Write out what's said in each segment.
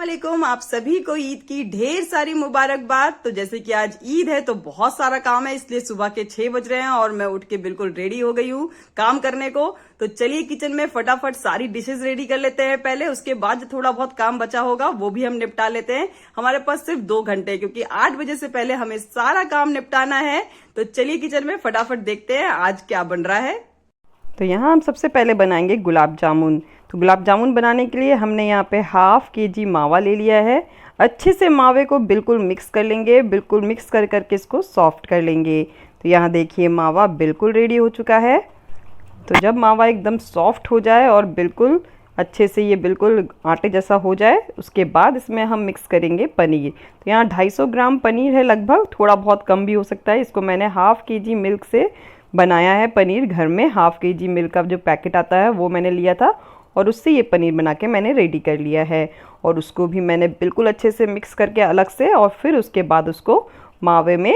वालेकुम। आप सभी को ईद की ढेर सारी मुबारकबाद। तो जैसे कि आज ईद है तो बहुत सारा काम है, इसलिए सुबह के 6 बज रहे हैं और मैं उठ के बिल्कुल रेडी हो गई हूँ काम करने को। तो चलिए किचन में फटाफट सारी डिशेस रेडी कर लेते हैं पहले, उसके बाद जो थोड़ा बहुत काम बचा होगा वो भी हम निपटा लेते हैं। हमारे पास सिर्फ 2 घंटे, क्योंकि 8 बजे से पहले हमें सारा काम निपटाना है। तो चलिए किचन में फटाफट देखते हैं आज क्या बन रहा है। तो यहाँ हम सबसे पहले बनाएंगे गुलाब जामुन। तो गुलाब जामुन बनाने के लिए हमने यहाँ पे हाफ केजी मावा ले लिया है। अच्छे से मावे को बिल्कुल मिक्स कर लेंगे, बिल्कुल मिक्स कर करके इसको सॉफ्ट कर लेंगे। तो यहाँ देखिए मावा बिल्कुल रेडी हो चुका है। तो जब मावा एकदम सॉफ्ट हो जाए और बिल्कुल अच्छे से ये बिल्कुल आटे जैसा हो जाए, उसके बाद इसमें हम मिक्स करेंगे पनीर। तो यहाँ 250 ग्राम पनीर है लगभग, थोड़ा बहुत कम भी हो सकता है। इसको मैंने हाफ केजी मिल्क से बनाया है पनीर घर में। हाफ केजी मिल्क का जो पैकेट आता है वो मैंने लिया था और उससे ये पनीर बना के मैंने रेडी कर लिया है। और उसको भी मैंने बिल्कुल अच्छे से मिक्स करके अलग से, और फिर उसके बाद उसको मावे में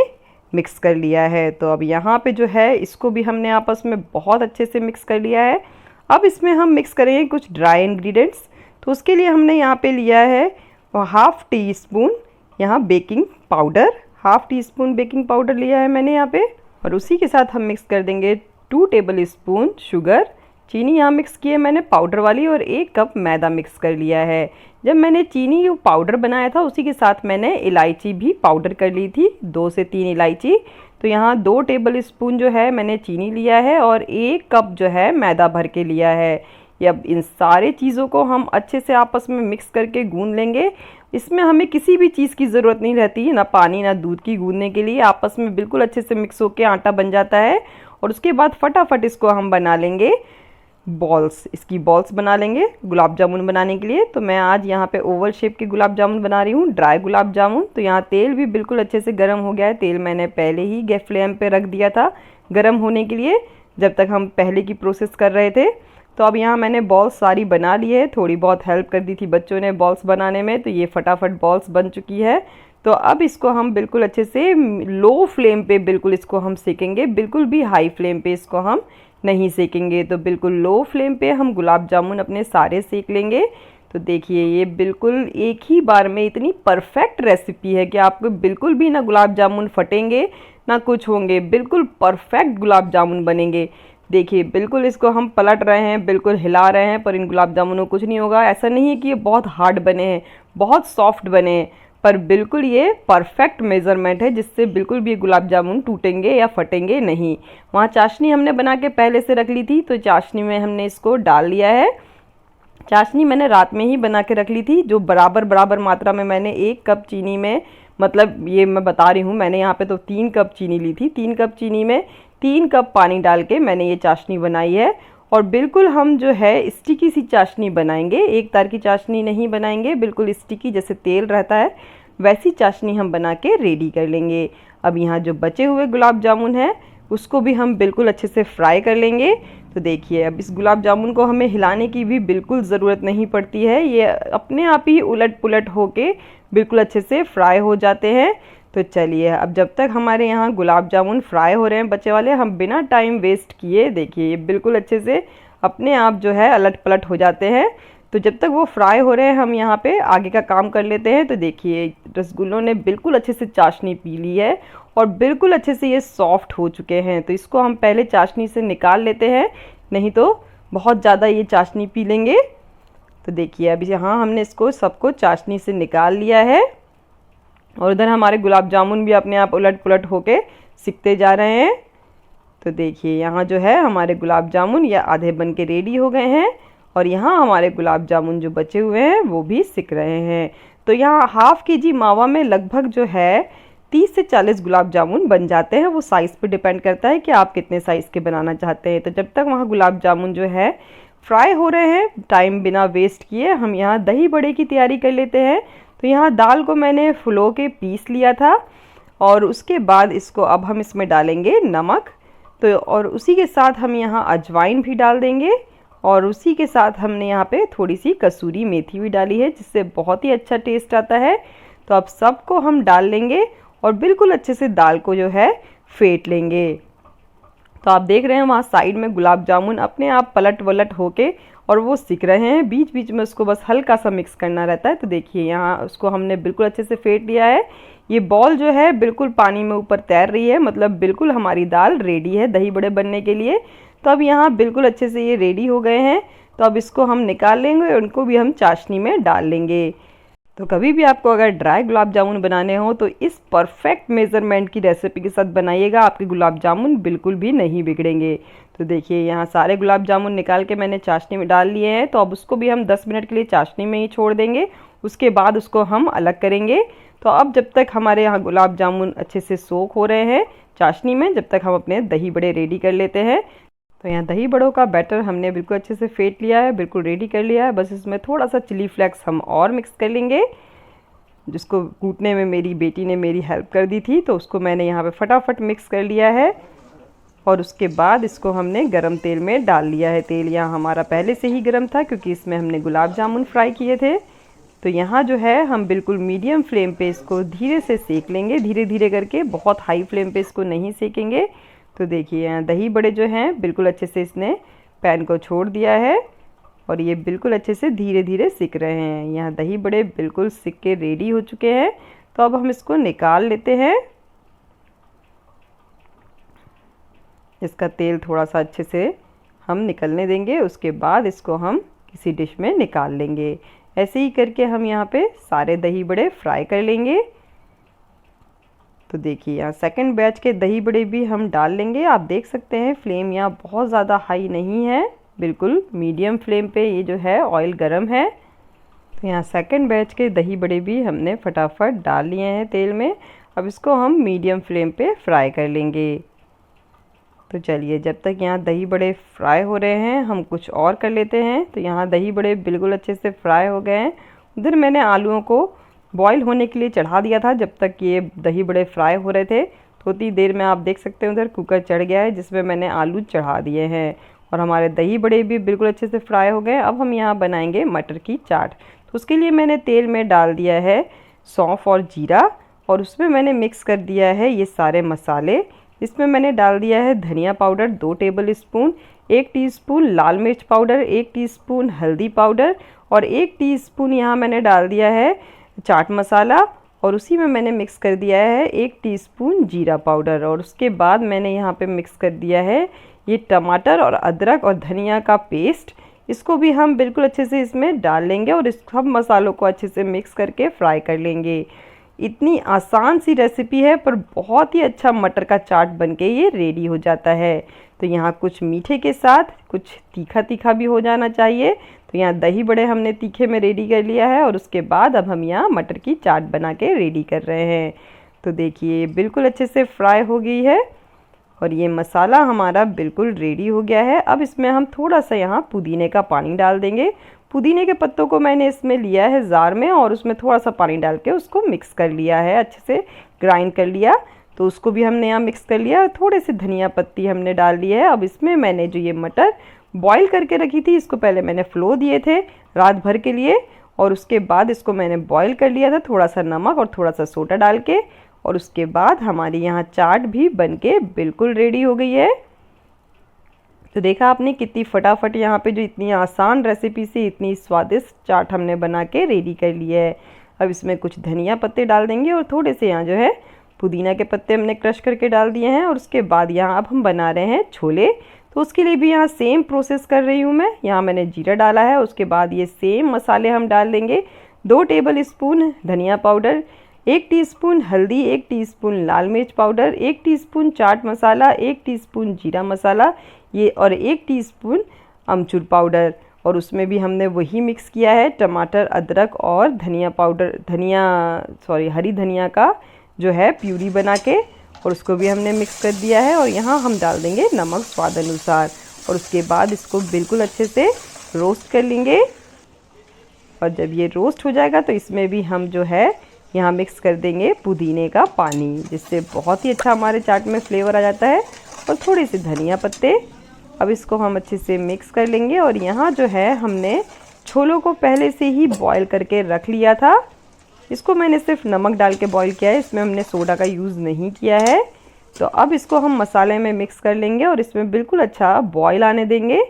मिक्स कर लिया है। तो अब यहाँ पे जो है इसको भी हमने आपस में बहुत अच्छे से मिक्स कर लिया है। अब इसमें हम मिक्स करेंगे कुछ ड्राई इंग्रेडिएंट्स। तो उसके लिए हमने यहाँ पे लिया है हाफ टी स्पून यहाँ baking powder. Half tea spoon baking powder लिया है मैंने यहाँ पे। और उसी के साथ हम मिक्स कर देंगे 2 टेबल स्पून शुगर। चीनी यहाँ मिक्स की है मैंने पाउडर वाली, और 1 कप मैदा मिक्स कर लिया है। जब मैंने चीनी पाउडर बनाया था उसी के साथ मैंने इलायची भी पाउडर कर ली थी, 2 से 3 इलायची। तो यहाँ 2 टेबल स्पून जो है मैंने चीनी लिया है और 1 कप जो है मैदा भर के लिया है। अब इन सारे चीज़ों को हम अच्छे से आपस में मिक्स करके गूंद लेंगे। इसमें हमें किसी भी चीज़ की ज़रूरत नहीं रहती, ना पानी ना दूध की। गूंदने के लिए आपस में बिल्कुल अच्छे से मिक्स होके आटा बन जाता है। और उसके बाद फटाफट इसको हम बना लेंगे बॉल्स। इसकी बॉल्स बना लेंगे गुलाब जामुन बनाने के लिए। तो मैं आज यहाँ पे ओवल शेप के गुलाब जामुन बना रही हूँ, ड्राई गुलाब जामुन। तो यहाँ तेल भी बिल्कुल अच्छे से गर्म हो गया है। तेल मैंने पहले ही गैस फ्लेम पे रख दिया था गर्म होने के लिए, जब तक हम पहले की प्रोसेस कर रहे थे। तो अब यहाँ मैंने बॉल्स सारी बना ली है, थोड़ी बहुत हेल्प कर दी थी बच्चों ने बॉल्स बनाने में। तो ये फटाफट बॉल्स बन चुकी है। तो अब इसको हम बिल्कुल अच्छे से लो फ्लेम पे बिल्कुल इसको हम सेकेंगे, बिल्कुल भी हाई फ्लेम पे इसको हम नहीं सेकेंगे। तो बिल्कुल लो फ्लेम पे हम गुलाब जामुन अपने सारे सेक लेंगे। तो देखिए ये बिल्कुल एक ही बार में इतनी परफेक्ट रेसिपी है कि आपको बिल्कुल भी ना गुलाब जामुन फटेंगे ना कुछ होंगे, बिल्कुल परफेक्ट गुलाब जामुन बनेंगे। देखिए बिल्कुल इसको हम पलट रहे हैं, बिल्कुल हिला रहे हैं, पर इन गुलाब जामुनों को कुछ नहीं होगा। ऐसा नहीं है कि ये बहुत हार्ड बने हैं, बहुत सॉफ्ट बने हैं, पर बिल्कुल ये परफेक्ट मेज़रमेंट है जिससे बिल्कुल भी गुलाब जामुन टूटेंगे या फटेंगे नहीं। वहाँ चाशनी हमने बना के पहले से रख ली थी, तो चाशनी में हमने इसको डाल लिया है। चाशनी मैंने रात में ही बना के रख ली थी, जो बराबर बराबर मात्रा में मैंने 1 कप चीनी में, मतलब ये मैं बता रही हूँ, मैंने यहाँ पे तो 3 कप चीनी ली थी। 3 कप चीनी में 3 कप पानी डाल के मैंने ये चाशनी बनाई है। और बिल्कुल हम जो है स्टिकी सी चाशनी बनाएंगे, एक तार की चाशनी नहीं बनाएंगे, बिल्कुल स्टिकी जैसे तेल रहता है वैसी चाशनी हम बना के रेडी कर लेंगे। अब यहाँ जो बचे हुए गुलाब जामुन है उसको भी हम बिल्कुल अच्छे से फ्राई कर लेंगे। तो देखिए अब इस गुलाब जामुन को हमें हिलाने की भी बिल्कुल ज़रूरत नहीं पड़ती है, ये अपने आप ही उलट पुलट होके बिल्कुल अच्छे से फ्राई हो जाते हैं। तो चलिए अब जब तक हमारे यहाँ गुलाब जामुन फ्राई हो रहे हैं बच्चे वाले, हम बिना टाइम वेस्ट किए, देखिए ये बिल्कुल अच्छे से अपने आप जो है अलट पलट हो जाते हैं। तो जब तक वो फ्राई हो रहे हैं हम यहाँ पे आगे का काम कर लेते हैं। तो देखिए रसगुल्लों ने बिल्कुल अच्छे से चाशनी पी ली है और बिल्कुल अच्छे से ये सॉफ्ट हो चुके हैं। तो इसको हम पहले चाशनी से निकाल लेते हैं, नहीं तो बहुत ज़्यादा ये चाशनी पी लेंगे। तो देखिए अभी यहाँ हमने इसको सबको चाशनी से निकाल लिया है और उधर हमारे गुलाब जामुन भी अपने आप उलट पुलट होके सिकते जा रहे हैं। तो देखिए यहाँ जो है हमारे गुलाब जामुन ये आधे बन के रेडी हो गए हैं और यहाँ हमारे गुलाब जामुन जो बचे हुए हैं वो भी सिक रहे हैं। तो यहाँ हाफ केजी मावा में लगभग जो है 30 से 40 गुलाब जामुन बन जाते हैं। वो साइज़ पे डिपेंड करता है कि आप कितने साइज़ के बनाना चाहते हैं। तो जब तक वहाँ गुलाब जामुन जो है फ्राई हो रहे हैं, टाइम बिना वेस्ट किए हम यहाँ दही बड़े की तैयारी कर लेते हैं। तो यहाँ दाल को मैंने फुलो के पीस लिया था और उसके बाद इसको अब हम इसमें डालेंगे नमक। तो और उसी के साथ हम यहाँ अजवाइन भी डाल देंगे और उसी के साथ हमने यहाँ पे थोड़ी सी कसूरी मेथी भी डाली है जिससे बहुत ही अच्छा टेस्ट आता है। तो अब सबको हम डाल लेंगे और बिल्कुल अच्छे से दाल को जो है फेंट लेंगे। तो आप देख रहे हैं वहाँ साइड में गुलाब जामुन अपने आप पलट वलट होके और वो सिक रहे हैं। बीच बीच में उसको बस हल्का सा मिक्स करना रहता है। तो देखिए यहाँ उसको हमने बिल्कुल अच्छे से फेंट लिया है। ये बॉल जो है बिल्कुल पानी में ऊपर तैर रही है, मतलब बिल्कुल हमारी दाल रेडी है दही बड़े बनने के लिए। तो अब यहाँ बिल्कुल अच्छे से ये रेडी हो गए हैं। तो अब इसको हम निकाल लेंगे और उनको भी हम चाशनी में डाल लेंगे। तो कभी भी आपको अगर ड्राई गुलाब जामुन बनाने हो तो इस परफेक्ट मेज़रमेंट की रेसिपी के साथ बनाइएगा, आपके गुलाब जामुन बिल्कुल भी नहीं बिगड़ेंगे। तो देखिए यहाँ सारे गुलाब जामुन निकाल के मैंने चाशनी में डाल लिए हैं। तो अब उसको भी हम 10 मिनट के लिए चाशनी में ही छोड़ देंगे, उसके बाद उसको हम अलग करेंगे। तो अब जब तक हमारे यहाँ गुलाब जामुन अच्छे से सोख हो रहे हैं चाशनी में, जब तक हम अपने दही बड़े रेडी कर लेते हैं। तो यहाँ दही बड़ों का बैटर हमने बिल्कुल अच्छे से फेंट लिया है, बिल्कुल रेडी कर लिया है। बस इसमें थोड़ा सा चिली फ्लेक्स हम और मिक्स कर लेंगे, जिसको कूटने में मेरी बेटी ने मेरी हेल्प कर दी थी। तो उसको मैंने यहाँ पे फटाफट मिक्स कर लिया है और उसके बाद इसको हमने गरम तेल में डाल लिया है। तेल यहाँ हमारा पहले से ही गरम था क्योंकि इसमें हमने गुलाब जामुन फ्राई किए थे। तो यहाँ जो है हम बिल्कुल मीडियम फ्लेम पे इसको धीरे से सेक लेंगे, धीरे धीरे करके, बहुत हाई फ्लेम पे इसको नहीं सेकेंगे। तो देखिए यहाँ दही बड़े जो हैं बिल्कुल अच्छे से इसने पैन को छोड़ दिया है और ये बिल्कुल अच्छे से धीरे धीरे सिक रहे हैं। यहाँ दही बड़े बिल्कुल सिक के रेडी हो चुके हैं। तो अब हम इसको निकाल लेते हैं। इसका तेल थोड़ा सा अच्छे से हम निकलने देंगे, उसके बाद इसको हम किसी डिश में निकाल लेंगे। ऐसे ही करके हम यहाँ पे सारे दही बड़े फ्राई कर लेंगे। तो देखिए यहाँ सेकंड बैच के दही बड़े भी हम डाल लेंगे। आप देख सकते हैं फ्लेम यहाँ बहुत ज़्यादा हाई नहीं है, बिल्कुल मीडियम फ्लेम पे ये जो है ऑयल गरम है। तो यहाँ सेकंड बैच के दही बड़े भी हमने फटाफट डाल लिए हैं तेल में। अब इसको हम मीडियम फ्लेम पे फ्राई कर लेंगे। तो चलिए जब तक यहाँ दही बड़े फ्राई हो रहे हैं हम कुछ और कर लेते हैं। तो यहाँ दही बड़े बिल्कुल अच्छे से फ्राई हो गए हैं। उधर मैंने आलूओं को बॉईल होने के लिए चढ़ा दिया था जब तक ये दही बड़े फ्राई हो रहे थे। तो उतनी देर में आप देख सकते हैं उधर कुकर चढ़ गया है जिसमें मैंने आलू चढ़ा दिए हैं और हमारे दही बड़े भी बिल्कुल अच्छे से फ्राई हो गए। अब हम यहाँ बनाएंगे मटर की चाट। तो उसके लिए मैंने तेल में डाल दिया है सौंफ और जीरा और उसमें मैंने मिक्स कर दिया है ये सारे मसाले। इसमें मैंने डाल दिया है धनिया पाउडर 2 टेबल स्पून, 1 टीस्पून लाल मिर्च पाउडर, 1 टीस्पून हल्दी पाउडर और 1 टीस्पून यहाँ मैंने डाल दिया है चाट मसाला और उसी में मैंने मिक्स कर दिया है 1 टीस्पून जीरा पाउडर। और उसके बाद मैंने यहाँ पे मिक्स कर दिया है ये टमाटर और अदरक और धनिया का पेस्ट। इसको भी हम बिल्कुल अच्छे से इसमें डाल लेंगे और इस सब मसालों को अच्छे से मिक्स करके फ्राई कर लेंगे। इतनी आसान सी रेसिपी है पर बहुत ही अच्छा मटर का चाट बनके ये रेडी हो जाता है। तो यहाँ कुछ मीठे के साथ कुछ तीखा तीखा भी हो जाना चाहिए। तो यहाँ दही बड़े हमने तीखे में रेडी कर लिया है और उसके बाद अब हम यहाँ मटर की चाट बना के रेडी कर रहे हैं। तो देखिए बिल्कुल अच्छे से फ्राई हो गई है और ये मसाला हमारा बिल्कुल रेडी हो गया है। अब इसमें हम थोड़ा सा यहाँ पुदीने का पानी डाल देंगे। पुदीने के पत्तों को मैंने इसमें लिया है जार में और उसमें थोड़ा सा पानी डाल के उसको मिक्स कर लिया है, अच्छे से ग्राइंड कर लिया। तो उसको भी हमने यहाँ मिक्स कर लिया और थोड़े से धनिया पत्ती हमने डाल ली है। अब इसमें मैंने जो ये मटर बॉईल करके रखी थी, इसको पहले मैंने फ्लो दिए थे रात भर के लिए और उसके बाद इसको मैंने बॉईल कर लिया था थोड़ा सा नमक और थोड़ा सा सोडा डाल के। और उसके बाद हमारी यहाँ चाट भी बनके बिल्कुल रेडी हो गई है। तो देखा आपने कितनी फटाफट यहाँ पे जो इतनी आसान रेसिपी से इतनी स्वादिष्ट चाट हमने बना के रेडी कर ली है। अब इसमें कुछ धनिया पत्ते डाल देंगे और थोड़े से यहाँ जो है पुदीना के पत्ते हमने क्रश करके डाल दिए हैं। और उसके बाद यहाँ अब हम बना रहे हैं छोले। तो उसके लिए भी यहाँ सेम प्रोसेस कर रही हूँ मैं। यहाँ मैंने जीरा डाला है, उसके बाद ये सेम मसाले हम डाल देंगे। 2 टेबल स्पून धनिया पाउडर, 1 टीस्पून हल्दी, 1 टीस्पून लाल मिर्च powder, 1 teaspoon chaat masala, 1 teaspoon जीरा मसाला ये और 1 टीस्पून अमचूर पाउडर। और उसमें भी हमने वही मिक्स किया है टमाटर, अदरक और धनिया पाउडर, हरी धनिया का जो है प्यूरी बना के और उसको भी हमने मिक्स कर दिया है। और यहाँ हम डाल देंगे नमक स्वाद अनुसार और उसके बाद इसको बिल्कुल अच्छे से रोस्ट कर लेंगे। और जब ये रोस्ट हो जाएगा तो इसमें भी हम जो है यहाँ मिक्स कर देंगे पुदीने का पानी, जिससे बहुत ही अच्छा हमारे चाट में फ्लेवर आ जाता है। और थोड़े से धनिया पत्ते। अब इसको हम अच्छे से मिक्स कर लेंगे। और यहाँ जो है हमने छोलों को पहले से ही बॉईल करके रख लिया था। इसको मैंने सिर्फ नमक डाल के बॉईल किया है, इसमें हमने सोडा का यूज़ नहीं किया है। तो अब इसको हम मसाले में मिक्स कर लेंगे और इसमें बिल्कुल अच्छा बॉईल आने देंगे।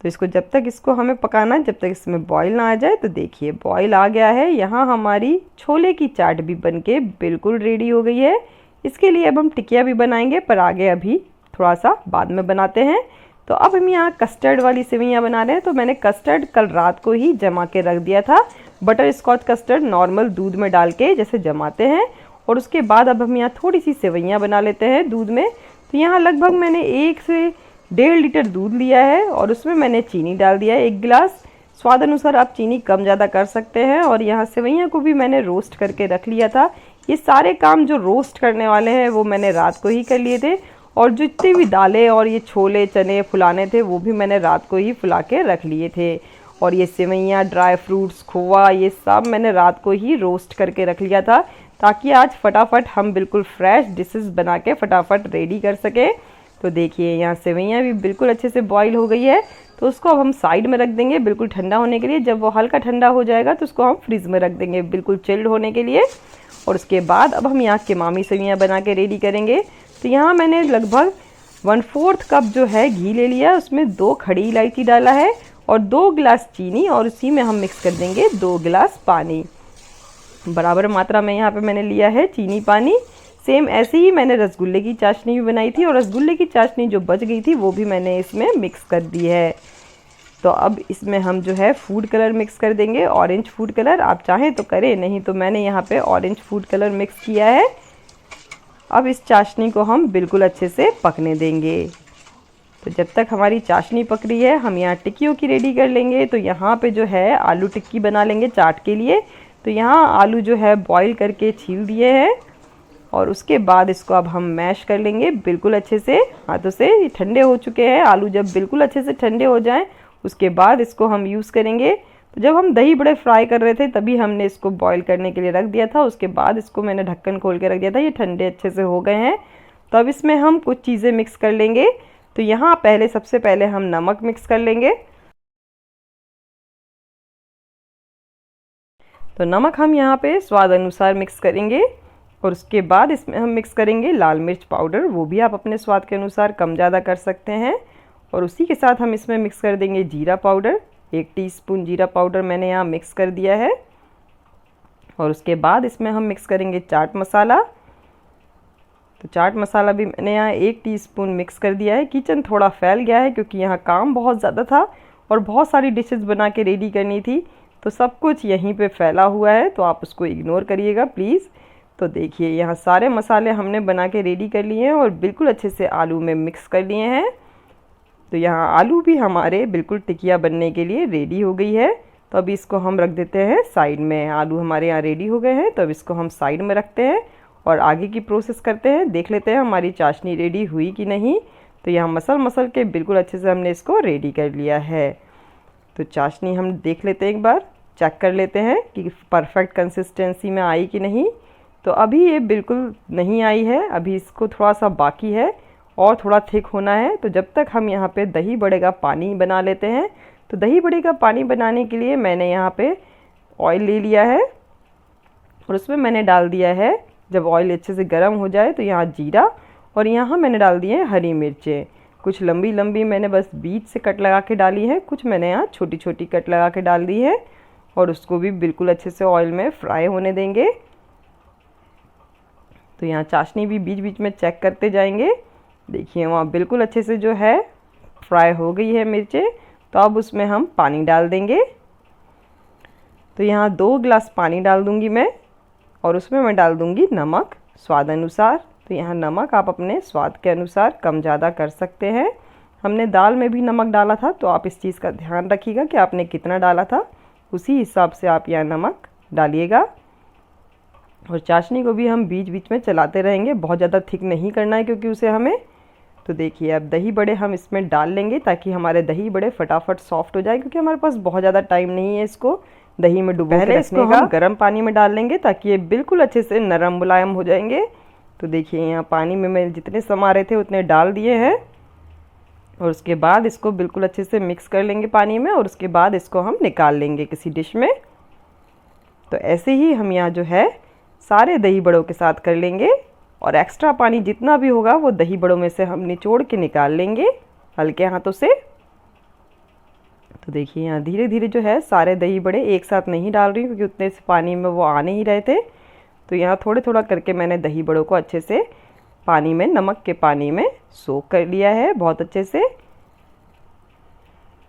तो इसको जब तक इसको हमें पकाना है, जब तक इसमें बॉईल ना आ जाए। तो देखिए बॉईल आ गया है। यहाँ हमारी छोले की चाट भी बनके बिल्कुल रेडी हो गई है। इसके लिए अब हम टिकिया भी बनाएंगे, पर आगे अभी थोड़ा सा बाद में बनाते हैं। तो अब हम यहाँ कस्टर्ड वाली सेवइयाँ बना रहे हैं। तो मैंने कस्टर्ड कल रात को ही जमा के रख दिया था। बटर स्कॉच कस्टर्ड नॉर्मल दूध में डाल के जैसे जमाते हैं। और उसके बाद अब हम यहाँ थोड़ी सी सेवइयाँ बना लेते हैं दूध में। तो यहाँ लगभग मैंने 1 से 1.5 लीटर दूध लिया है और उसमें मैंने चीनी डाल दिया है 1 गिलास। स्वाद अनुसार आप चीनी कम ज़्यादा कर सकते हैं। और यहाँ सेवइयाँ को भी मैंने रोस्ट करके रख लिया था। ये सारे काम जो रोस्ट करने वाले हैं वो मैंने रात को ही कर लिए थे। और जो जितनी भी दालें और ये छोले चने फुलाने थे वो भी मैंने रात को ही फुला के रख लिए थे। और ये सेवइयाँ, ड्राई फ्रूट्स, खोवा, ये सब मैंने रात को ही रोस्ट करके रख लिया था, ताकि आज फटाफट हम बिल्कुल फ्रेश डिशेस बना के फटाफट रेडी कर सकें। तो देखिए यहाँ सेवइयाँ भी बिल्कुल अच्छे से बॉईल हो गई है। तो उसको अब हम साइड में रख देंगे बिल्कुल ठंडा होने के लिए। जब वो हल्का ठंडा हो जाएगा तो उसको हम फ्रिज में रख देंगे बिल्कुल चिल्ड होने के लिए। और उसके बाद अब हम यहाँ केमामी सेवइयाँ बना के रेडी करेंगे। तो यहाँ मैंने लगभग 1/4 कप जो है घी ले लिया, उसमें 2 खड़ी इलायची डाला है और 2 गिलास चीनी, और उसी में हम मिक्स कर देंगे 2 गिलास पानी। बराबर मात्रा में यहाँ पे मैंने लिया है चीनी पानी। सेम ऐसे ही मैंने रसगुल्ले की चाशनी भी बनाई थी और रसगुल्ले की चाशनी जो बच गई थी वो भी मैंने इसमें मिक्स कर दी है। तो अब इसमें हम जो है फूड कलर मिक्स कर देंगे, ऑरेंज फूड कलर। आप चाहें तो करें, नहीं तो मैंने यहाँ पे ऑरेंज फूड कलर मिक्स किया है। अब इस चाशनी को हम बिल्कुल अच्छे से पकने देंगे। तो जब तक हमारी चाशनी पक रही है हम यहाँ टिक्कियों की रेडी कर लेंगे। तो यहाँ पे जो है आलू टिक्की बना लेंगे चाट के लिए। तो यहाँ आलू जो है बॉईल करके छील दिए हैं और उसके बाद इसको अब हम मैश कर लेंगे बिल्कुल अच्छे से हाथों से। ये ठंडे हो चुके हैं आलू, जब बिल्कुल अच्छे से ठंडे हो जाएं उसके बाद इसको हम यूज़ करेंगे। तो जब हम दही बड़े फ्राई कर रहे थे तभी हमने इसको बॉईल करने के लिए रख दिया था। उसके बाद इसको मैंने ढक्कन खोल के रख दिया था। ये ठंडे अच्छे से हो गए हैं। तो अब इसमें हम कुछ चीज़ें मिक्स कर लेंगे। तो यहाँ सबसे पहले हम नमक मिक्स कर लेंगे। तो नमक हम यहाँ पे स्वाद अनुसार मिक्स करेंगे। और उसके बाद इसमें हम मिक्स करेंगे लाल मिर्च पाउडर, वो भी आप अपने स्वाद के अनुसार कम ज़्यादा कर सकते हैं। और उसी के साथ हम इसमें मिक्स कर देंगे जीरा पाउडर। 1 टीस्पून जीरा पाउडर मैंने यहाँ मिक्स कर दिया है। और उसके बाद इसमें हम मिक्स करेंगे चाट मसाला। तो चाट मसाला भी मैंने यहाँ 1 टीस्पून मिक्स कर दिया है। किचन थोड़ा फैल गया है क्योंकि यहाँ काम बहुत ज़्यादा था और बहुत सारी डिशेस बना के रेडी करनी थी, तो सब कुछ यहीं पे फैला हुआ है, तो आप उसको इग्नोर करिएगा प्लीज़। तो देखिए यहाँ सारे मसाले हमने बना के रेडी कर लिए हैं और बिल्कुल अच्छे से आलू में मिक्स कर लिए हैं। तो यहाँ आलू भी हमारे बिल्कुल टिकिया बनने के लिए रेडी हो गई है। तो अभी इसको हम रख देते हैं साइड में। आलू हमारे यहाँ रेडी हो गए हैं, तो अब इसको हम साइड में रखते हैं और आगे की प्रोसेस करते हैं। देख लेते हैं हमारी चाशनी रेडी हुई कि नहीं। तो यहाँ मसल के बिल्कुल अच्छे से हमने इसको रेडी कर लिया है। तो चाशनी हम देख लेते हैं, एक बार चेक कर लेते हैं कि परफेक्ट कंसिस्टेंसी में आई कि नहीं। तो अभी ये बिल्कुल नहीं आई है, अभी इसको थोड़ा सा बाकी है और थोड़ा थिक होना है। तो जब तक हम यहाँ पे दही बड़े का पानी बना लेते हैं। तो दही बड़े का पानी बनाने के लिए मैंने यहाँ पे ऑयल ले लिया है और उसमें मैंने डाल दिया है, जब ऑयल अच्छे से गर्म हो जाए तो यहाँ जीरा, और यहाँ मैंने डाल दिए हैं हरी मिर्चें। कुछ लंबी लंबी मैंने बस बीच से कट लगा के डाली है, कुछ मैंने यहाँ छोटी छोटी कट लगा के डाल दी है। और उसको भी बिल्कुल अच्छे से ऑयल में फ्राई होने देंगे। तो यहाँ चाशनी भी बीच बीच में चेक करते जाएंगे। देखिए वहाँ बिल्कुल अच्छे से जो है फ्राई हो गई है मिर्चें। तो अब उसमें हम पानी डाल देंगे। तो यहाँ 2 गिलास पानी डाल दूँगी मैं और उसमें मैं डाल दूँगी नमक स्वाद अनुसार। तो यहाँ नमक आप अपने स्वाद के अनुसार कम ज़्यादा कर सकते हैं। हमने दाल में भी नमक डाला था, तो आप इस चीज़ का ध्यान रखिएगा कि आपने कितना डाला था, उसी हिसाब से आप यहाँ नमक डालिएगा। और चाशनी को भी हम बीच बीच में चलाते रहेंगे, बहुत ज़्यादा थिक नहीं करना है क्योंकि उसे हमें। तो देखिए अब दही बड़े हम इसमें डाल लेंगे ताकि हमारे दही बड़े फटाफट सॉफ्ट हो जाए, क्योंकि हमारे पास बहुत ज़्यादा टाइम नहीं है इसको दही में डुबो के रखने का। गर्म पानी में डाल लेंगे ताकि ये बिल्कुल अच्छे से नरम मुलायम हो जाएंगे। तो देखिए यहाँ पानी में मैं जितने समारे थे उतने डाल दिए हैं और उसके बाद इसको बिल्कुल अच्छे से मिक्स कर लेंगे पानी में और उसके बाद इसको हम निकाल लेंगे किसी डिश में। तो ऐसे ही हम यहाँ जो है सारे दही बड़ों के साथ कर लेंगे और एक्स्ट्रा पानी जितना भी होगा वो दही बड़ों में से हम निचोड़ के निकाल लेंगे हल्के हाथों से। तो देखिए यहाँ धीरे धीरे जो है सारे दही बड़े एक साथ नहीं डाल रही हूँ, क्योंकि उतने से पानी में वो आ नहीं रहे थे। तो यहाँ थोड़े थोड़ा करके मैंने दही बड़ों को अच्छे से पानी में, नमक के पानी में सोक कर लिया है बहुत अच्छे से।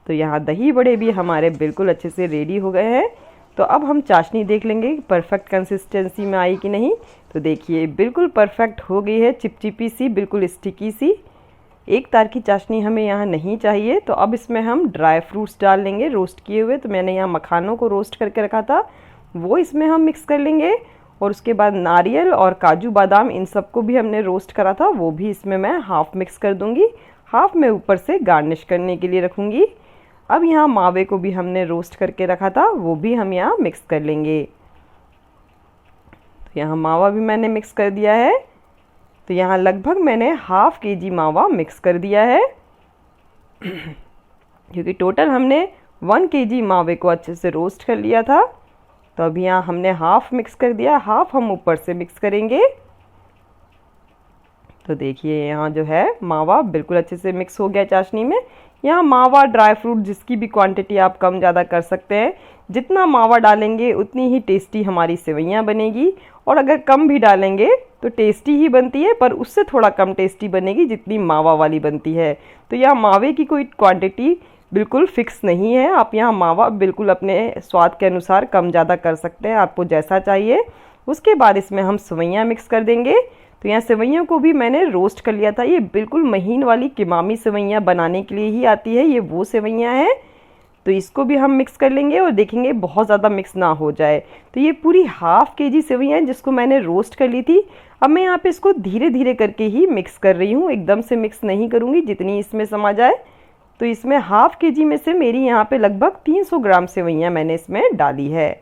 तो यहाँ दही बड़े भी हमारे बिल्कुल अच्छे से रेडी हो गए हैं। तो अब हम चाशनी देख लेंगे परफेक्ट कंसिस्टेंसी में आई कि नहीं। तो देखिए बिल्कुल परफेक्ट हो गई है, चिपचिपी सी, बिल्कुल स्टिकी सी। एक तार की चाशनी हमें यहाँ नहीं चाहिए। तो अब इसमें हम ड्राई फ्रूट्स डाल लेंगे रोस्ट किए हुए। तो मैंने यहाँ मखानों को रोस्ट करके रखा था, वो इसमें हम मिक्स कर लेंगे। और उसके बाद नारियल और काजू बादाम, इन सबको भी हमने रोस्ट करा था, वो भी इसमें मैं हाफ मिक्स कर दूंगी। हाफ में ऊपर से गार्निश करने के लिए रखूँगी। अब यहाँ मावे को भी हमने रोस्ट करके रखा था, वो भी हम यहाँ मिक्स कर लेंगे। तो यहाँ मावा भी मैंने मिक्स कर दिया है। तो यहाँ लगभग मैंने हाफ केजी मावा मिक्स कर दिया है, क्योंकि टोटल हमने 1 केजी मावे को अच्छे से रोस्ट कर लिया था। तो अभी यहाँ हमने हाफ मिक्स कर दिया, हाफ हम ऊपर से मिक्स करेंगे। तो देखिए यहाँ जो है मावा बिल्कुल अच्छे से मिक्स हो गया चाशनी में। यहाँ मावा, ड्राई फ्रूट, जिसकी भी क्वांटिटी आप कम ज़्यादा कर सकते हैं। जितना मावा डालेंगे उतनी ही टेस्टी हमारी सेवइयाँ बनेगी, और अगर कम भी डालेंगे तो टेस्टी ही बनती है, पर उससे थोड़ा कम टेस्टी बनेगी जितनी मावा वाली बनती है। तो यहाँ मावे की कोई क्वांटिटी बिल्कुल फिक्स नहीं है, आप यहाँ मावा बिल्कुल अपने स्वाद के अनुसार कम ज़्यादा कर सकते हैं, आपको जैसा चाहिए। उसके बाद इसमें हम सेवइयाँ मिक्स कर देंगे। तो यहाँ सेवइयों को भी मैंने रोस्ट कर लिया था। ये बिल्कुल महीन वाली किमामी सेवइयाँ बनाने के लिए ही आती है, ये वो सेवइयाँ हैं। तो इसको भी हम मिक्स कर लेंगे, और देखेंगे बहुत ज़्यादा मिक्स ना हो जाए। तो ये पूरी हाफ केजी सेवइयाँ हैं जिसको मैंने रोस्ट कर ली थी। अब मैं यहाँ पे इसको धीरे धीरे करके ही मिक्स कर रही हूँ, एकदम से मिक्स नहीं करूँगी, जितनी इसमें समा जाए। तो इसमें हाफ केजी में से मेरी यहाँ पे लगभग 300 ग्राम सेवइयाँ मैंने इसमें डाली है।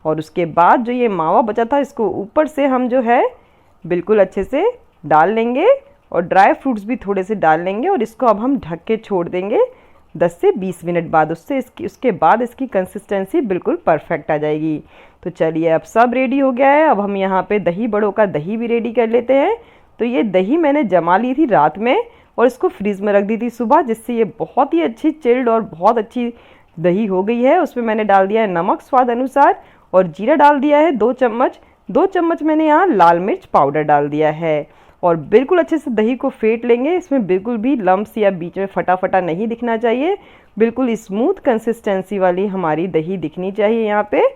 और उसके बाद जो ये मावा बचा था, इसको ऊपर से हम जो है बिल्कुल अच्छे से डाल लेंगे, और ड्राई फ्रूट्स भी थोड़े से डाल लेंगे। और इसको अब हम ढक के छोड़ देंगे 10 से 20 मिनट बाद। उसके बाद इसकी कंसिस्टेंसी बिल्कुल परफेक्ट आ जाएगी। तो चलिए अब सब रेडी हो गया है। अब हम यहाँ पे दही बड़ों का दही भी रेडी कर लेते हैं। तो ये दही मैंने जमा ली थी रात में, और इसको फ्रीज में रख दी थी सुबह, जिससे ये बहुत ही अच्छी चिल्ड और बहुत अच्छी दही हो गई है। उसमें मैंने डाल दिया है नमक स्वाद अनुसार, और जीरा डाल दिया है 2 चम्मच। 2 चम्मच मैंने यहाँ लाल मिर्च पाउडर डाल दिया है। और बिल्कुल अच्छे से दही को फेंट लेंगे। इसमें बिल्कुल भी लम्प्स या बीच में फटा फटा नहीं दिखना चाहिए, बिल्कुल स्मूथ कंसिस्टेंसी वाली हमारी दही दिखनी चाहिए यहाँ पे।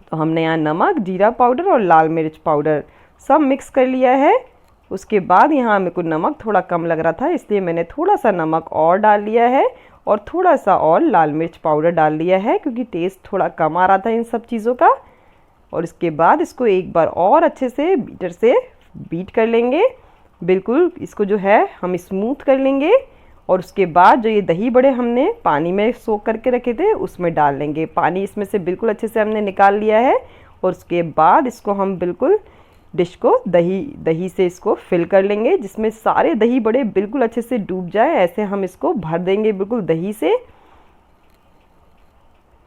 तो हमने यहाँ नमक, जीरा पाउडर और लाल मिर्च पाउडर सब मिक्स कर लिया है। उसके बाद यहाँ मेरे को नमक थोड़ा कम लग रहा था, इसलिए मैंने थोड़ा सा नमक और डाल लिया है, और थोड़ा सा और लाल मिर्च पाउडर डाल लिया है, क्योंकि टेस्ट थोड़ा कम आ रहा था इन सब चीज़ों का। और इसके बाद इसको एक बार और अच्छे से बीटर से बीट कर लेंगे, बिल्कुल इसको जो है हम स्मूथ कर लेंगे। और उसके बाद जो ये दही बड़े हमने पानी में सोक करके रखे थे उसमें डाल लेंगे। पानी इसमें से बिल्कुल अच्छे से हमने निकाल लिया है। और उसके बाद इसको हम बिल्कुल डिश को दही से इसको फिल कर लेंगे, जिसमें सारे दही बड़े बिल्कुल अच्छे से डूब जाए, ऐसे हम इसको भर देंगे बिल्कुल दही से।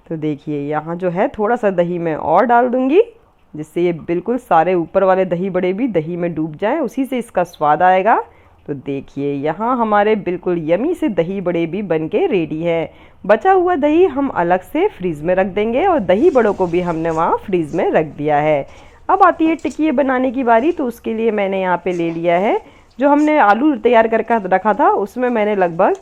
तो देखिए यहाँ जो है थोड़ा सा दही मैं और डाल दूंगी, जिससे ये बिल्कुल सारे ऊपर वाले दही बड़े भी दही में डूब जाएं, उसी से इसका स्वाद आएगा। तो देखिए यहाँ हमारे बिल्कुल यमी से दही बड़े भी बनके रेडी है। बचा हुआ दही हम अलग से फ्रीज में रख देंगे, और दही बड़ों को भी हमने वहाँ फ्रीज में रख दिया है। अब आती है टिकिए बनाने की बारी। तो उसके लिए मैंने यहाँ पे ले लिया है, जो हमने आलू तैयार करके रखा था, उसमें मैंने लगभग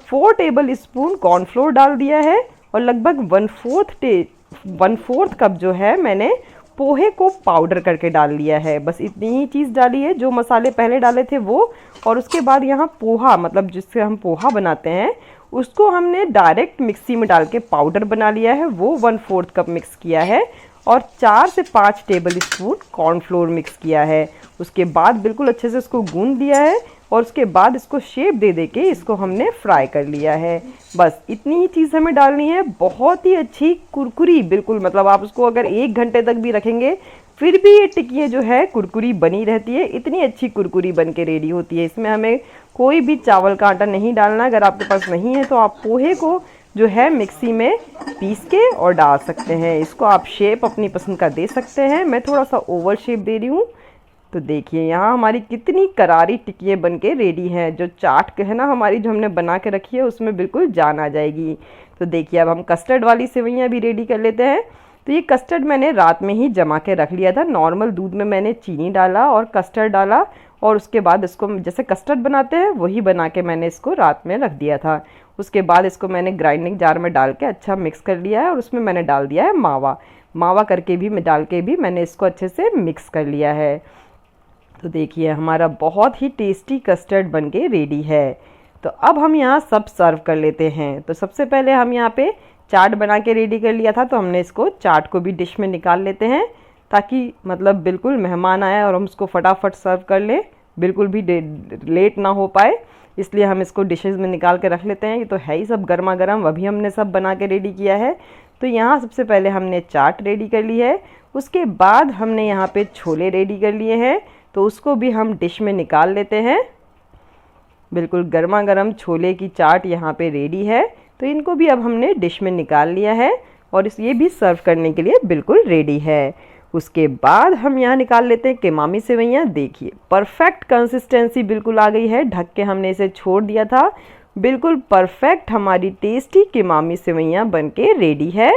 4 टेबल स्पून कॉर्नफ्लोर डाल दिया है, और लगभग 1/4 कप जो है मैंने पोहे को पाउडर करके डाल लिया है। बस इतनी ही चीज़ डाली है, जो मसाले पहले डाले थे वो। और उसके बाद यहाँ पोहा, मतलब जिससे हम पोहा बनाते हैं, उसको हमने डायरेक्ट मिक्सी में डाल के पाउडर बना लिया है, वो 1/4 कप मिक्स किया है। और 4 से 5 टेबल स्पून कॉर्नफ्लोर मिक्स किया है। उसके बाद बिल्कुल अच्छे से इसको गूंद दिया है, और उसके बाद इसको शेप दे के इसको हमने फ्राई कर लिया है। बस इतनी ही चीज़ हमें डालनी है। बहुत ही अच्छी कुरकुरी, बिल्कुल मतलब आप उसको अगर 1 घंटे तक भी रखेंगे फिर भी ये टिकियाँ जो है कुरकुरी बनी रहती है। इतनी अच्छी कुरकुरी बन के रेडी होती है। इसमें हमें कोई भी चावल का आटा नहीं डालना। अगर आपके पास नहीं है तो आप पोहे को जो है मिक्सी में पीस के और डाल सकते हैं। इसको आप शेप अपनी पसंद का दे सकते हैं। मैं थोड़ा सा ओवल शेप दे रही हूँ। तो देखिए यहाँ हमारी कितनी करारी टिक्कियाँ बनके रेडी हैं। जो चाट है ना हमारी, जो हमने बना के रखी है, उसमें बिल्कुल जान आ जाएगी। तो देखिए अब हम कस्टर्ड वाली सेवइयाँ भी रेडी कर लेते हैं। तो ये कस्टर्ड मैंने रात में ही जमा के रख लिया था। नॉर्मल दूध में मैंने चीनी डाला और कस्टर्ड डाला, और उसके बाद इसको जैसे कस्टर्ड बनाते हैं वही बना के मैंने इसको रात में रख दिया था। उसके बाद इसको मैंने ग्राइंडिंग जार में डाल के अच्छा मिक्स कर लिया है, और उसमें मैंने डाल दिया है मावा। मावा करके भी डाल के भी मैंने इसको अच्छे से मिक्स कर लिया है। तो देखिए हमारा बहुत ही टेस्टी कस्टर्ड बनके रेडी है। तो अब हम यहाँ सब सर्व कर लेते हैं। तो सबसे पहले हम यहाँ पे चाट बना के रेडी कर लिया था, तो हमने इसको चाट को भी डिश में निकाल लेते हैं, ताकि मतलब बिल्कुल मेहमान आए और हम उसको फटाफट सर्व कर लें, बिल्कुल भी लेट ना हो पाए। इसलिए हम इसको डिशेज़ में निकाल के रख लेते हैं। ये तो है ही सब गर्मा गर्म, अभी हमने सब बना के रेडी किया है। तो यहाँ सबसे पहले हमने चाट रेडी कर ली है, उसके बाद हमने यहाँ पे छोले रेडी कर लिए हैं, तो उसको भी हम डिश में निकाल लेते हैं। बिल्कुल गर्मा गर्म छोले की चाट यहाँ पे रेडी है। तो इनको भी अब हमने डिश में निकाल लिया है, और ये भी सर्व करने के लिए बिल्कुल रेडी है। उसके बाद हम यहाँ निकाल लेते हैं केमामी सेवइयाँ। देखिए परफेक्ट कंसिस्टेंसी बिल्कुल आ गई है, ढक के हमने इसे छोड़ दिया था। बिल्कुल परफेक्ट हमारी टेस्टी केमामी सेवइयाँ बनके रेडी है।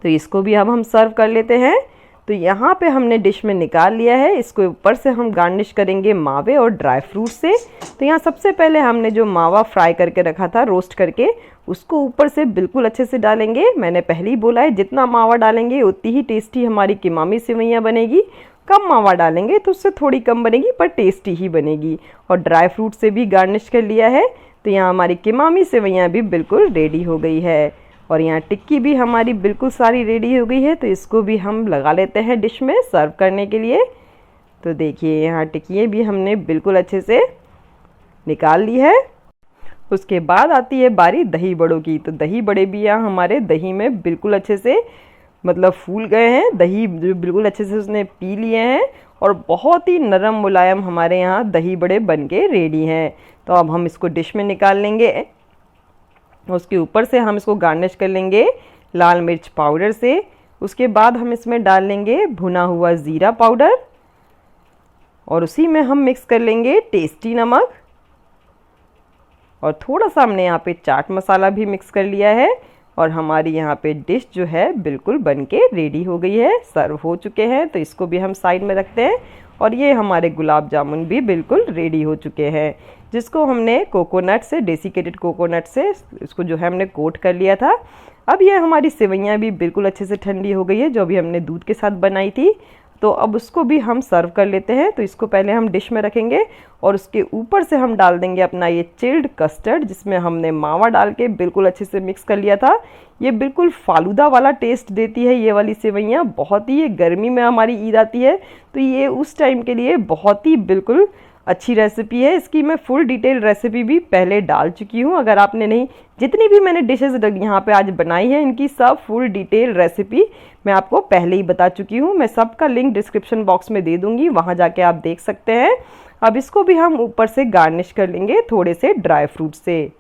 तो इसको भी अब हम सर्व कर लेते हैं। तो यहाँ पे हमने डिश में निकाल लिया है। इसको ऊपर से हम गार्निश करेंगे मावे और ड्राई फ्रूट से। तो यहाँ सबसे पहले हमने जो मावा फ्राई करके रखा था रोस्ट करके, उसको ऊपर से बिल्कुल अच्छे से डालेंगे। मैंने पहले ही बोला है जितना मावा डालेंगे उतनी ही टेस्टी हमारी केमामी सेवइयाँ बनेगी। कम मावा डालेंगे तो उससे थोड़ी कम बनेगी, पर टेस्टी ही बनेगी। और ड्राई फ्रूट से भी गार्निश कर लिया है। तो यहाँ हमारी केमामी सेवइयाँ भी बिल्कुल रेडी हो गई है। और यहाँ टिक्की भी हमारी बिल्कुल सारी रेडी हो गई है। तो इसको भी हम लगा लेते हैं डिश में सर्व करने के लिए। तो देखिए यहाँ टिक्कियाँ भी हमने बिल्कुल अच्छे से निकाल ली है। उसके बाद आती है बारी दही बड़ों की। तो दही बड़े भी यहाँ हमारे दही में बिल्कुल अच्छे से मतलब फूल गए हैं। दही बिल्कुल अच्छे से उसने पी लिए हैं, और बहुत ही नरम मुलायम हमारे यहाँ दही बड़े बनके रेडी हैं। तो अब हम इसको डिश में निकाल लेंगे। उसके ऊपर से हम इसको गार्निश कर लेंगे लाल मिर्च पाउडर से। उसके बाद हम इसमें डाल लेंगे भुना हुआ ज़ीरा पाउडर, और उसी में हम मिक्स कर लेंगे टेस्टी नमक, और थोड़ा सा हमने यहाँ पे चाट मसाला भी मिक्स कर लिया है। और हमारी यहाँ पे डिश जो है बिल्कुल बनके रेडी हो गई है, सर्व हो चुके हैं। तो इसको भी हम साइड में रखते हैं। और ये हमारे गुलाब जामुन भी बिल्कुल रेडी हो चुके हैं, जिसको हमने कोकोनट से, डेसिकेटेड कोकोनट से इसको जो है हमने कोट कर लिया था। अब ये हमारी सेवइयाँ भी बिल्कुल अच्छे से ठंडी हो गई है, जो अभी हमने दूध के साथ बनाई थी। तो अब उसको भी हम सर्व कर लेते हैं। तो इसको पहले हम डिश में रखेंगे, और उसके ऊपर से हम डाल देंगे अपना ये चिल्ड कस्टर्ड, जिसमें हमने मावा डाल के बिल्कुल अच्छे से मिक्स कर लिया था। ये बिल्कुल फालूदा वाला टेस्ट देती है ये वाली सेवइयाँ। बहुत ही, ये गर्मी में हमारी ईद आती है, तो ये उस टाइम के लिए बहुत ही बिल्कुल अच्छी रेसिपी है। इसकी मैं फुल डिटेल रेसिपी भी पहले डाल चुकी हूँ। अगर आपने नहीं, जितनी भी मैंने डिशेस यहाँ पे आज बनाई है, इनकी सब फुल डिटेल रेसिपी मैं आपको पहले ही बता चुकी हूँ। मैं सबका लिंक डिस्क्रिप्शन बॉक्स में दे दूँगी, वहाँ जाके आप देख सकते हैं। अब इसको भी हम ऊपर से गार्निश कर लेंगे थोड़े से ड्राई फ्रूट से।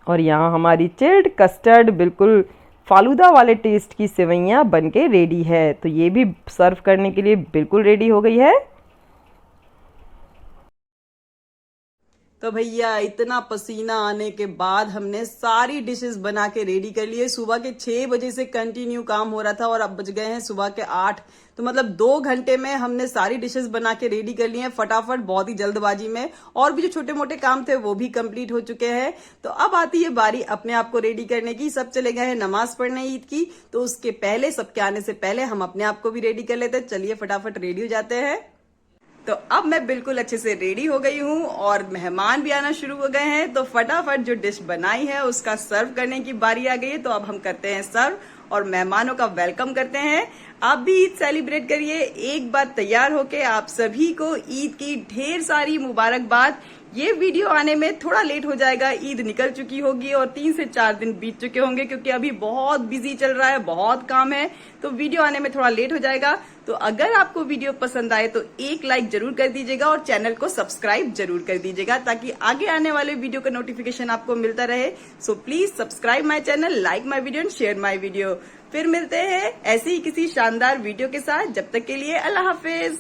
और यहाँ हमारी चिल्ड कस्टर्ड बिल्कुल फालूदा वाले टेस्ट की सेवइयाँ बनके रेडी है। तो ये भी सर्व करने के लिए बिल्कुल रेडी हो गई है। तो भैया इतना पसीना आने के बाद हमने सारी डिशेस बना के रेडी कर लिए। सुबह के 6 बजे से कंटिन्यू काम हो रहा था, और अब बज गए हैं सुबह के 8। तो मतलब 2 घंटे में हमने सारी डिशेस बना के रेडी कर ली हैं फटाफट, बहुत ही जल्दबाजी में। और भी जो छोटे मोटे काम थे वो भी कंप्लीट हो चुके हैं। तो अब आती है बारी अपने आप को रेडी करने की। सब चले गए हैं नमाज पढ़ने ईद की, तो उसके पहले, सबके आने से पहले हम अपने आप को भी रेडी कर लेते हैं। चलिए फटाफट रेडी हो जाते हैं। तो अब मैं बिल्कुल अच्छे से रेडी हो गई हूँ, और मेहमान भी आना शुरू हो गए हैं। तो फटाफट जो डिश बनाई है उसका सर्व करने की बारी आ गई है। तो अब हम करते हैं सर्व, और मेहमानों का वेलकम करते हैं। आप भी ईद सेलिब्रेट करिए। एक बार तैयार होके आप सभी को ईद की ढेर सारी मुबारकबाद। ये वीडियो आने में थोड़ा लेट हो जाएगा, ईद निकल चुकी होगी और 3 से 4 दिन बीत चुके होंगे, क्योंकि अभी बहुत बिजी चल रहा है, बहुत काम है, तो वीडियो आने में थोड़ा लेट हो जाएगा। तो अगर आपको वीडियो पसंद आए तो एक लाइक जरूर कर दीजिएगा और चैनल को सब्सक्राइब जरूर कर दीजिएगा, ताकि आगे आने वाले वीडियो का नोटिफिकेशन आपको मिलता रहे। So please subscribe my channel, like my video and share my video. फिर मिलते हैं ऐसे ही किसी शानदार वीडियो के साथ। जब तक के लिए अल्लाह हाफिज।